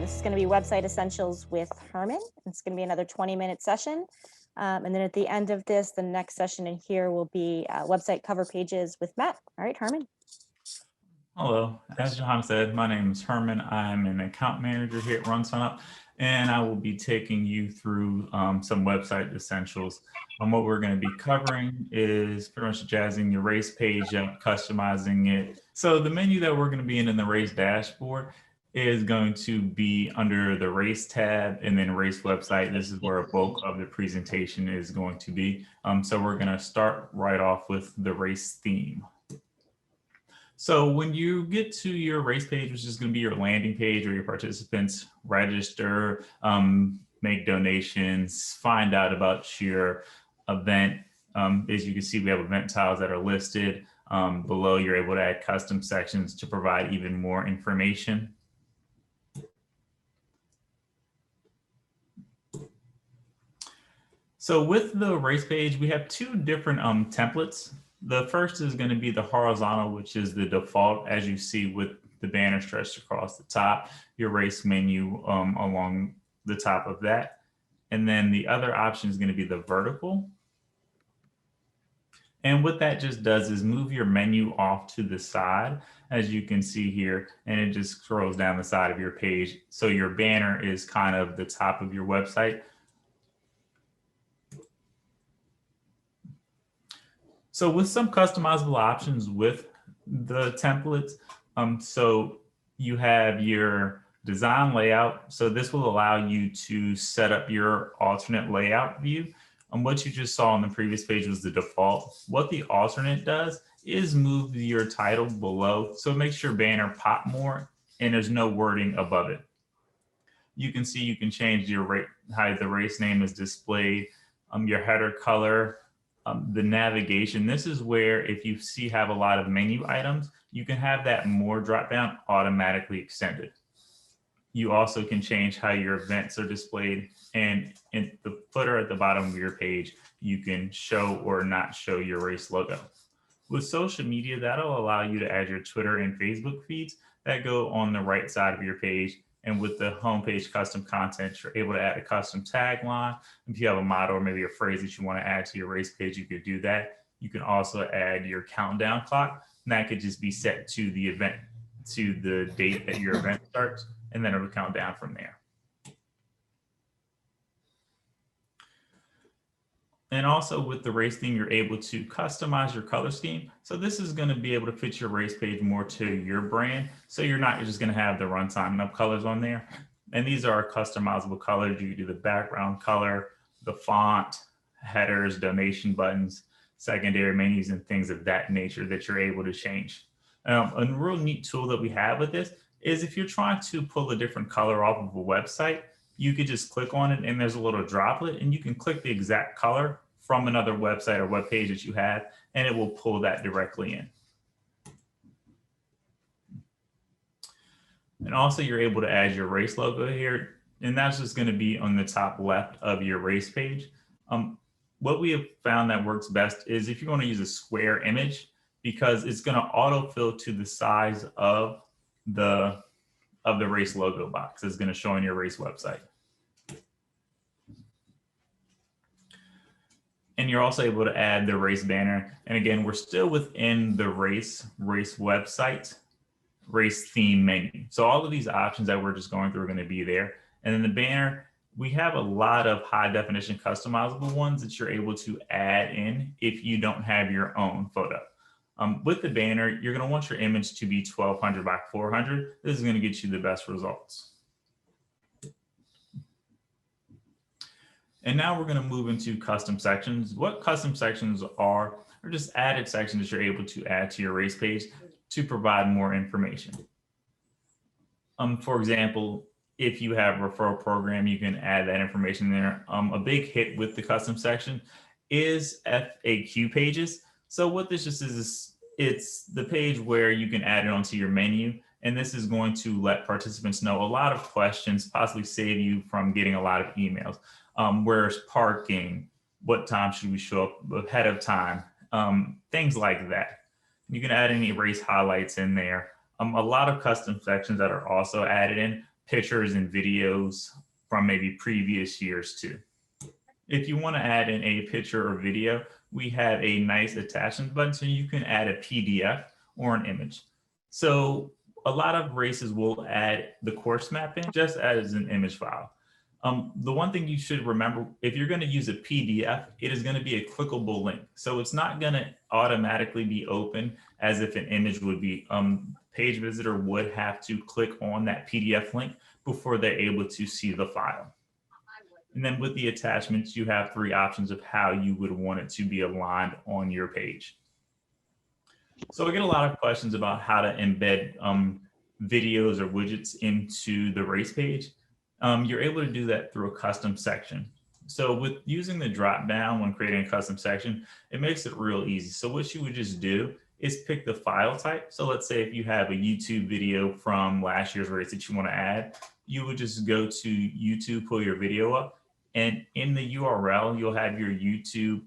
This is going to be Website Essentials with Herman. It's going to be another 20-minute session. And then at the end of this, the next session in here will be website cover pages with Matt. All right, Herman. Hello, as Johan said, my name is Herman. I'm an account manager here at RunSignup, and I will be taking you through some website essentials. What we're going to be covering is pretty much jazzing your race page up, customizing it. So the menu that we're going to be in the race dashboard is going to be under the race tab and then race website. This is where a bulk of the presentation is going to be. So we're going to start right off with the race theme. So when you get to your race page, which is going to be your landing page where your participants register, make donations, find out about your event. As you can see, we have event tiles that are listed. Below, you're able to add custom sections to provide even more information. So with the race page, we have two different templates. The first is going to be the horizontal, which is the default, as you see with the banner stretched across the top, your race menu along the top of that. And then the other option is going to be the vertical. And what that just does is move your menu off to the side, as you can see here, and it just scrolls down the side of your page. So your banner is kind of the top of your website. So with some customizable options with the templates, so you have your design layout. So this will allow you to set up your alternate layout view. What you just saw on the previous page was the default. What the alternate does is move your title below, so it makes your banner pop more and there's no wording above it. You can see you can change your how the race name is displayed, your header color, the navigation. This is where if you have a lot of menu items, you can have that more drop down automatically extended. You also can change how your events are displayed, and in the footer at the bottom of your page, you can show or not show your race logo. With social media, that'll allow you to add your Twitter and Facebook feeds that go on the right side of your page. And with the homepage custom content, you're able to add a custom tagline. If you have a motto or maybe a phrase that you want to add to your race page, you could do that. You can also add your countdown clock, and that could just be set to the event, to the date that your event starts, and then it'll count down from there. And also with the race theme, you're able to customize your color scheme. So this is going to be able to fit your race page more to your brand. So you're not just going to have the RunSignup colors on there. And these are customizable colors. You can do the background color, the font, headers, donation buttons, secondary menus, and things of that nature that you're able to change. A real neat tool that we have with this is if you're trying to pull a different color off of a website, you could just click on it and there's a little droplet and you can click the exact color from another website or web page that you have, and it will pull that directly in. And also you're able to add your race logo here, and that's just going to be on the top left of your race page. What we have found that works best is if you're going to use a square image, because it's going to autofill to the size of the race logo box. It's going to show on your race website. And you're also able to add the race banner. And again, we're still within the race website, race theme menu. So all of these options that we're just going through are going to be there. And then the banner, we have a lot of high definition customizable ones that you're able to add in if you don't have your own photo. With the banner, you're going to want your image to be 1200 by 400. This is going to get you the best results. And now we're going to move into custom sections. What custom sections are just added sections that you're able to add to your race page to provide more information. For example, if you have a referral program, you can add that information there. A big hit with the custom section is FAQ pages. So what this just is it's the page where you can add it onto your menu. And this is going to let participants know a lot of questions, possibly save you from getting a lot of emails. Where's parking? What time should we show up ahead of time? Things like that. You can add any race highlights in there. A lot of custom sections that are also added in pictures and videos from maybe previous years too. If you want to add in a picture or video, we have a nice attachment button so you can add a PDF or an image. So a lot of races will add the course map in just as an image file. The one thing you should remember, if you're going to use a PDF, it is going to be a clickable link. So it's not going to automatically be open as if an image would be. Page visitor would have to click on that PDF link before they're able to see the file. And then with the attachments, you have 3 options of how you would want it to be aligned on your page. So I get a lot of questions about how to embed videos or widgets into the race page. You're able to do that through a custom section. So with using the drop down when creating a custom section, it makes it real easy. So what you would just do is pick the file type. So let's say if you have a YouTube video from last year's race that you want to add, you would just go to YouTube, pull your video up, and in the URL, you'll have your YouTube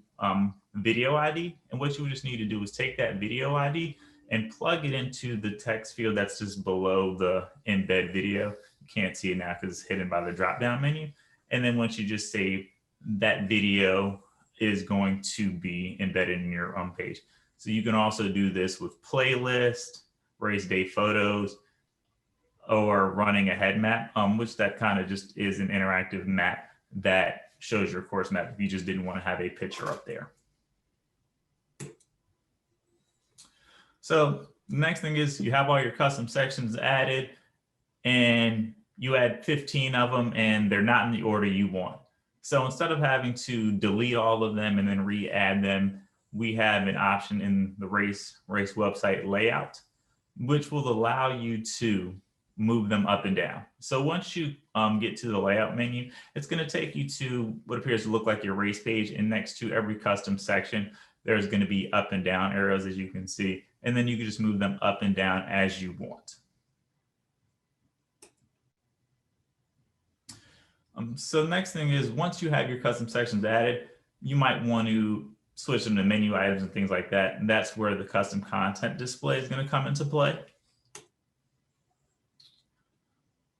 video ID. And what you would just need to do is take that video ID and plug it into the text field that's just below the embed video. You can't see it now because it's hidden by the drop-down menu. And then once you just save, that video is going to be embedded in your page. So you can also do this with playlist, race day photos, or running a head map, which that kind of just is an interactive map that shows your course map if you just didn't want to have a picture up there. So the next thing is you have all your custom sections added and you add 15 of them and they're not in the order you want. So instead of having to delete all of them and then re-add them, we have an option in the race website layout, which will allow you to move them up and down. So once you get to the layout menu, it's going to take you to what appears to look like your race page, and next to every custom section, there's going to be up and down arrows, as you can see, and then you can just move them up and down as you want. So next thing is, once you have your custom sections added, you might want to switch them to menu items and things like that. And that's where the custom content display is going to come into play.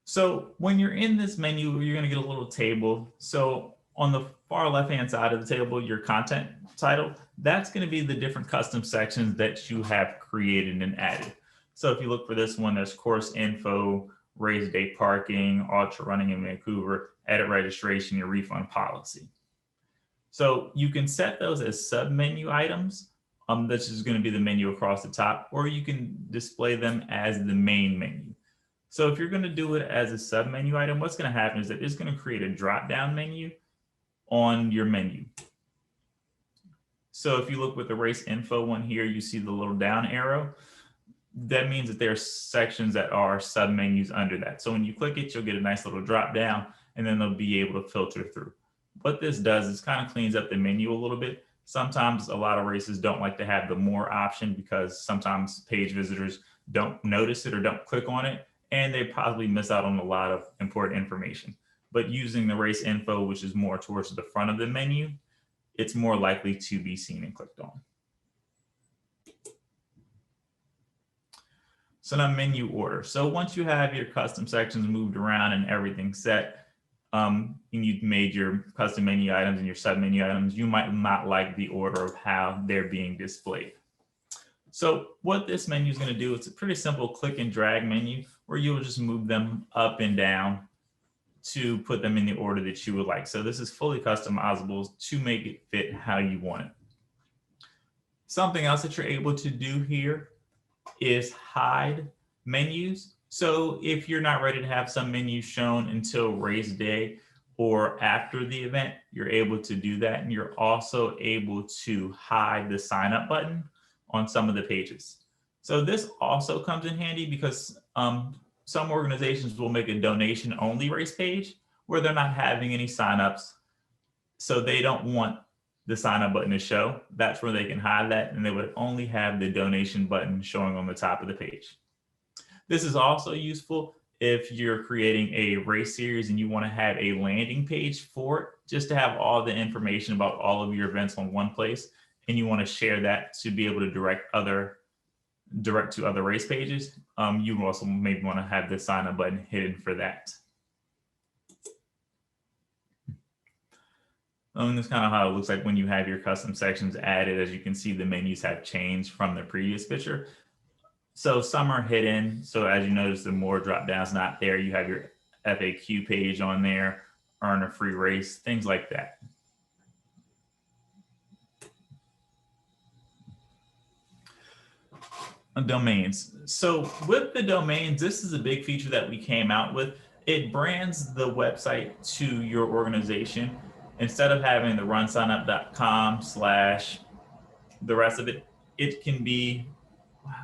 So when you're in this menu, you're going to get a little table. So on the far left-hand side of the table, your content title, that's going to be the different custom sections that you have created and added. So if you look for this one, there's course info, race day parking, ultra running in Vancouver, edit registration, your refund policy. So you can set those as sub-menu items. This is going to be the menu across the top, or you can display them as the main menu. So if you're going to do it as a sub-menu item, what's going to happen is that it's going to create a drop-down menu on your menu. So if you look with the race info one here, you see the little down arrow. That means that there are sections that are sub-menus under that. So when you click it, you'll get a nice little drop-down, and then they'll be able to filter through. What this does is kind of cleans up the menu a little bit. Sometimes a lot of races don't like to have the more option because sometimes page visitors don't notice it or don't click on it, and they probably miss out on a lot of important information. But using the race info, which is more towards the front of the menu, it's more likely to be seen and clicked on. So now menu order. So once you have your custom sections moved around and everything set, and you've made your custom menu items and your sub menu items, you might not like the order of how they're being displayed. So what this menu is going to do, it's a pretty simple click and drag menu where you'll just move them up and down to put them in the order that you would like. So this is fully customizable to make it fit how you want it. Something else that you're able to do here is hide menus. So if you're not ready to have some menus shown until race day or after the event, you're able to do that. And you're also able to hide the sign up button on some of the pages. So this also comes in handy because some organizations will make a donation only race page where they're not having any signups. So they don't want the sign up button to show. That's where they can hide that, and they would only have the donation button showing on the top of the page. This is also useful if you're creating a race series and you want to have a landing page for it, just to have all the information about all of your events on one place, and you want to share that to be able to direct other direct to other race pages, you also maybe want to have the sign up button hidden for that. That's kind of how it looks like when you have your custom sections added. As you can see, the menus have changed from the previous picture. So some are hidden. So as you notice, the more drop down's not there. You have your FAQ page on there, earn a free race, things like that. Domains. So with the domains, this is a big feature that we came out with. It brands the website to your organization. Instead of having the runsignup.com / the rest of it, it can be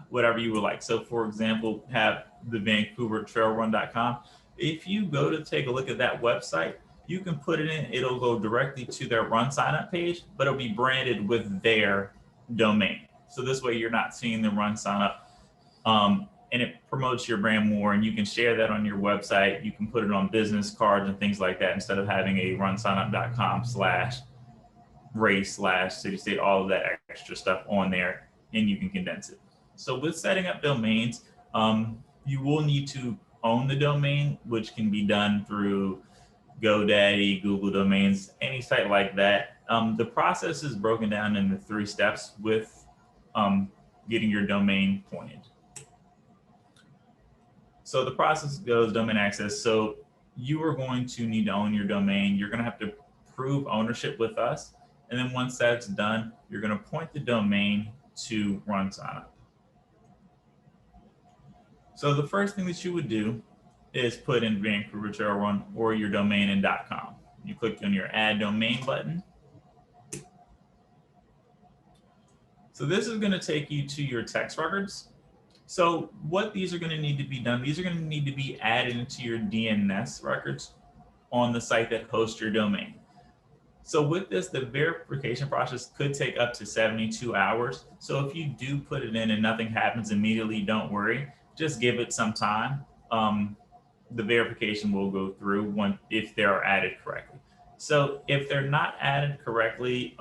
whatever you would like. So for example, have the VancouverTrailRun.com. If you go to take a look at that website, you can put it in, it'll go directly to their RunSignup page, but it'll be branded with their domain. So this way you're not seeing the RunSignup, and it promotes your brand more, and you can share that on your website. You can put it on business cards and things like that instead of having a runsignup.com / race / city state, all of that extra stuff on there, and you can condense it. So with setting up domains, you will need to own the domain, which can be done through GoDaddy, Google Domains, any site like that. The process is broken down into 3 steps with getting your domain pointed. So the process goes domain access. So you are going to need to own your domain. You're going to have to prove ownership with us. And then once that's done, you're going to point the domain to RunSignup. So the first thing that you would do is put in Vancouver Trail Run or your domain in .com. You click on your add domain button. So this is going to take you to your text records. So what these are going to need to be done, these are going to need to be added into your DNS records on the site that hosts your domain. So with this, the verification process could take up to 72 hours. So if you do put it in and nothing happens immediately, don't worry. Just give it some time. The verification will go through if they are added correctly. So if they're not added correctly,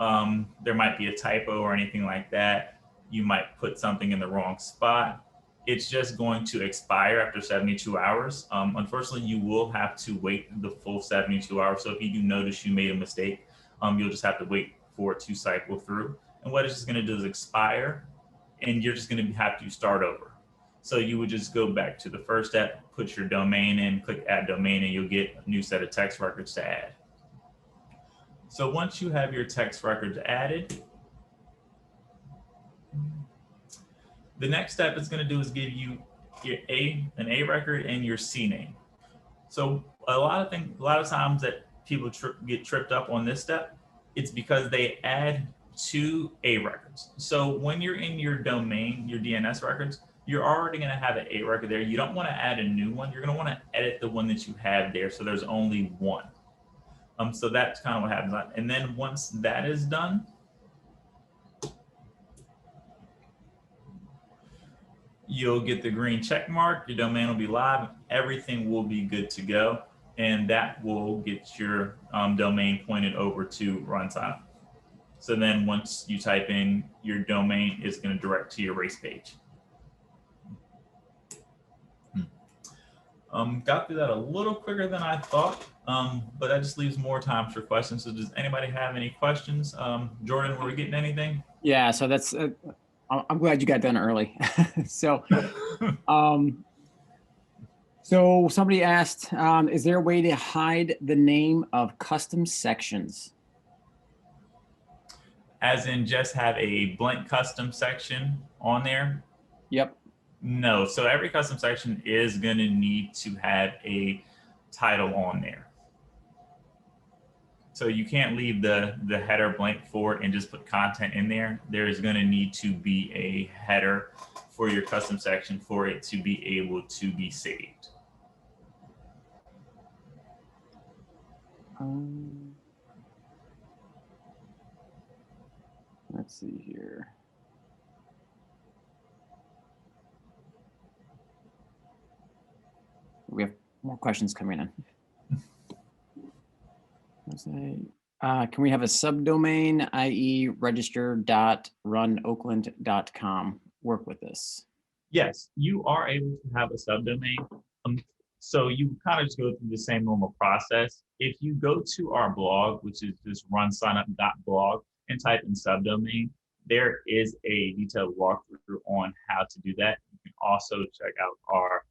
there might be a typo or anything like that. You might put something in the wrong spot. It's just going to expire after 72 hours. Unfortunately, you will have to wait the full 72 hours. So if you do notice you made a mistake, you'll just have to wait for it to cycle through. And what it's just going to do is expire, and you're just going to have to start over. So you would just go back to the first step, put your domain in, click add domain, and you'll get a new set of text records to add. So once you have your text records added, the next step it's going to do is give you your an A record and your C name. So a lot of times that people get tripped up on this step, it's because they add 2 A records. So when you're in your domain, your DNS records, you're already going to have an A record there. You don't want to add a new one. You're going to want to edit the one that you have there. So there's only one. So that's kind of what happens. And then once that is done, you'll get the green check mark. Your domain will be live. Everything will be good to go. And that will get your domain pointed over to RunSignup. So then once you type in your domain, it's going to direct to your race page. Got through that a little quicker than I thought, but that just leaves more time for questions. So does anybody have any questions? Jordan, were we getting anything? Yeah, so that's, I'm glad you got done early. So, so somebody asked, is there a way to hide the name of custom sections? As in just have a blank custom section on there? Yep. No, so every custom section is going to need to have a title on there. So you can't leave the header blank for it and just put content in there. There is going to need to be a header for your custom section for it to be able to be saved. Let's see here. We have more questions coming in. Can we have a subdomain, i.e. register.runoakland.com, work with this? Yes, you are able to have a subdomain. So you kind of just go through the same normal process. If you go to our blog, which is just runsignup.blog, and type in subdomain, there is a detailed walkthrough on how to do that. You can also check out our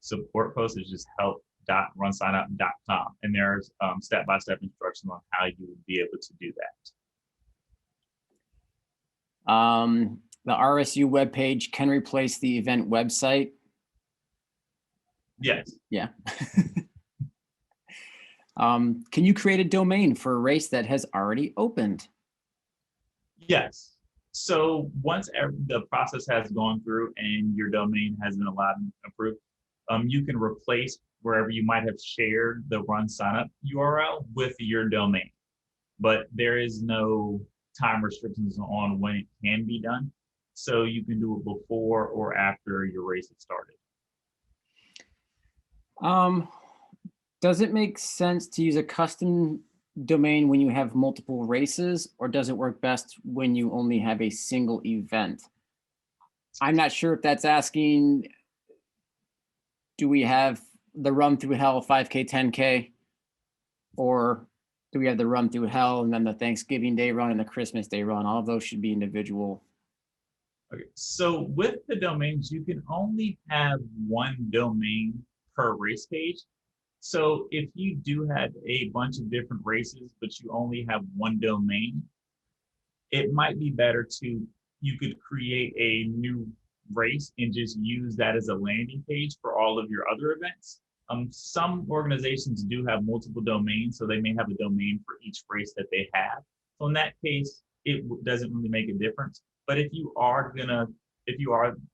support post, which is help.runsignup.com, and there's step-by-step instructions on how you would be able to do that. The RSU webpage can replace the event website. Yes. Yeah. Can you create a domain for a race that has already opened? Yes. So once the process has gone through and your domain has been allowed and approved, you can replace wherever you might have shared the run signup URL with your domain. But there is no time restrictions on when it can be done. So you can do it before or after your race has started. Does it make sense to use a custom domain when you have multiple races, or does it work best when you only have a single event? I'm not sure if that's asking, do we have the Run Through Hell 5K, 10K, or do we have the Run Through Hell and then the Thanksgiving Day run and the Christmas Day run? All of those should be individual. Okay, so with the domains, you can only have one domain per race page. So if you do have a bunch of different races, but you only have one domain, it might be better you could create a new race and just use that as a landing page for all of your other events. Some organizations do have multiple domains, so they may have a domain for each race that they have. So in that case, it doesn't really make a difference. But if you are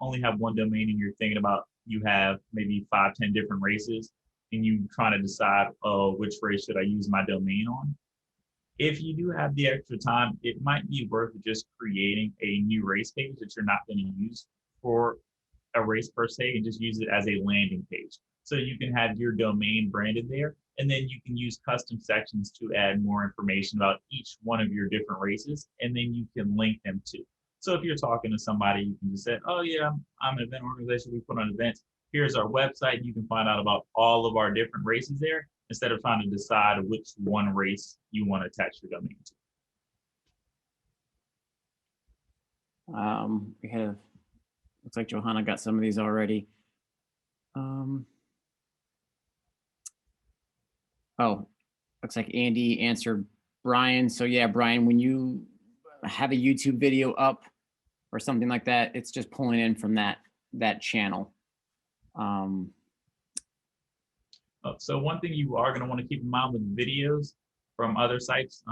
only have one domain and you're thinking about you have maybe 5, 10 different races, and you trying to decide, oh, which race should I use my domain on? If you do have the extra time, it might be worth just creating a new race page that you're not going to use for a race per se, and just use it as a landing page. So you can have your domain branded there, and then you can use custom sections to add more information about each one of your different races, and then you can link them to. So if you're talking to somebody, you can just say, oh yeah, I'm an event organization, we put on events. Here's our website. You can find out about all of our different races there, instead of trying to decide which one race you want to attach your domain to. We have, looks like Johanna got some of these already. Oh, looks like Andy answered Brian. So yeah, Brian, when you have a YouTube video up or something like that, it's just pulling in from that channel. So one thing you are going to want to keep in mind with videos from other sites,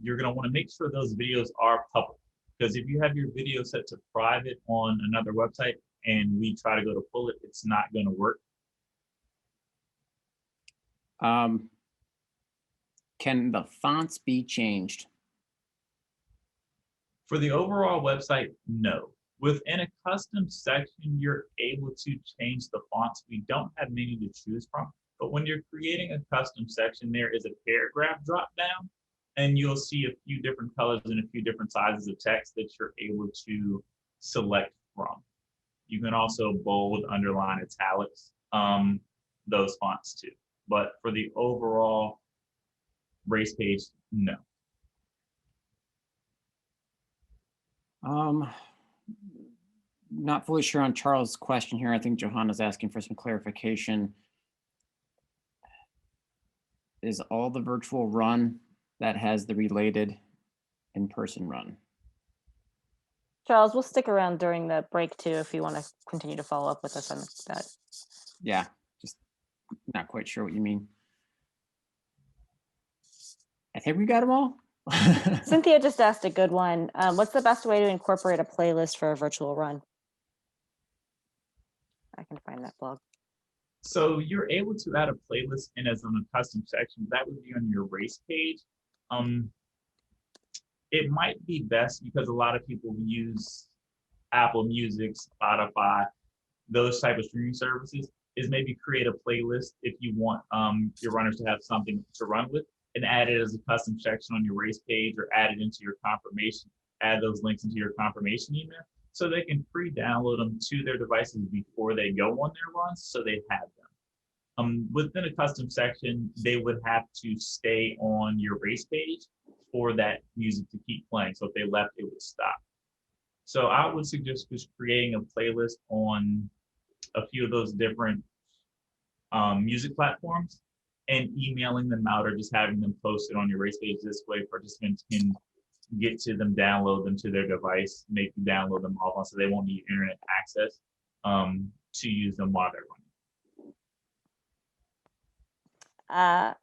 you're going to want to make sure those videos are public. Because if you have your video set to private on another website and we try to go to pull it, it's not going to work. Can the fonts be changed? For the overall website, no. Within a custom section, you're able to change the fonts. We don't have many to choose from, but when you're creating a custom section, there is a paragraph drop down, and you'll see a few different colors and a few different sizes of text that you're able to select from. You can also bold, underline, italics, those fonts too. But for the overall race page, no. Not fully sure on Charles' question here. I think Johanna's asking for some clarification. Is all the virtual run that has the related in-person run? Charles, we'll stick around during the break too if you want to continue to follow up with us on that. Yeah, just not quite sure what you mean. I think we got them all. Cynthia just asked a good one. What's the best way to incorporate a playlist for a virtual run? I can find that blog. So you're able to add a playlist in as on a custom section. That would be on your race page. It might be best because a lot of people use Apple Music, Spotify, those type of streaming services, is maybe create a playlist if you want your runners to have something to run with, and add it as a custom section on your race page, or add it into your confirmation, add those links into your confirmation email. so they can pre-download them to their devices before they go on their runs, so they have them. Within a custom section, they would have to stay on your race page for that music to keep playing. So if they left, it would stop. So I would suggest just creating a playlist on a few of those different music platforms and emailing them out, or just having them posted on your race page. This way participants can get to them, download them to their device, make you download them offline, so they won't need internet access to use them while they're running.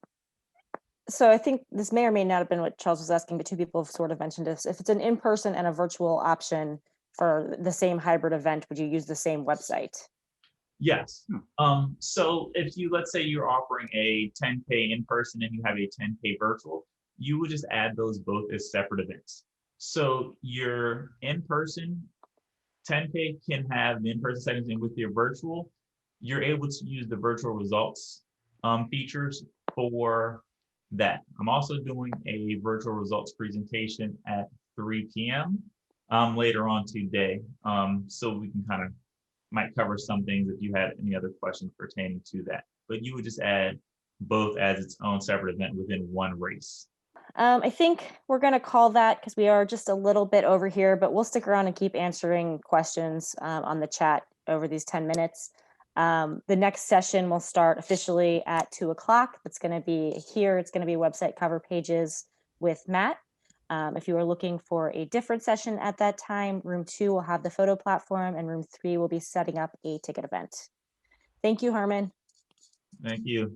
So I think this may or may not have been what Charles was asking, but two people have sort of mentioned this. If it's an in-person and a virtual option for the same hybrid event, would you use the same website? Yes. So if you, let's say you're offering a 10K in person and you have a 10K virtual, you would just add those both as separate events. So your in-person 10K can have the in-person settings, and with your virtual, you're able to use the virtual results features for that. I'm also doing a virtual results presentation at 3 p.m. Later on today. So we can kind of might cover some things if you had any other questions pertaining to that. But you would just add both as its own separate event within one race. I think we're going to call that, because we are just a little bit over here, but we'll stick around and keep answering questions on the chat over these 10 minutes. The next session will start officially at 2 o'clock. It's going to be here. It's going to be website cover pages with Matt. If you are looking for a different session at that time, room 2 will have the photo platform, and room 3 will be setting up a ticket event. Thank you, Herman. Thank you.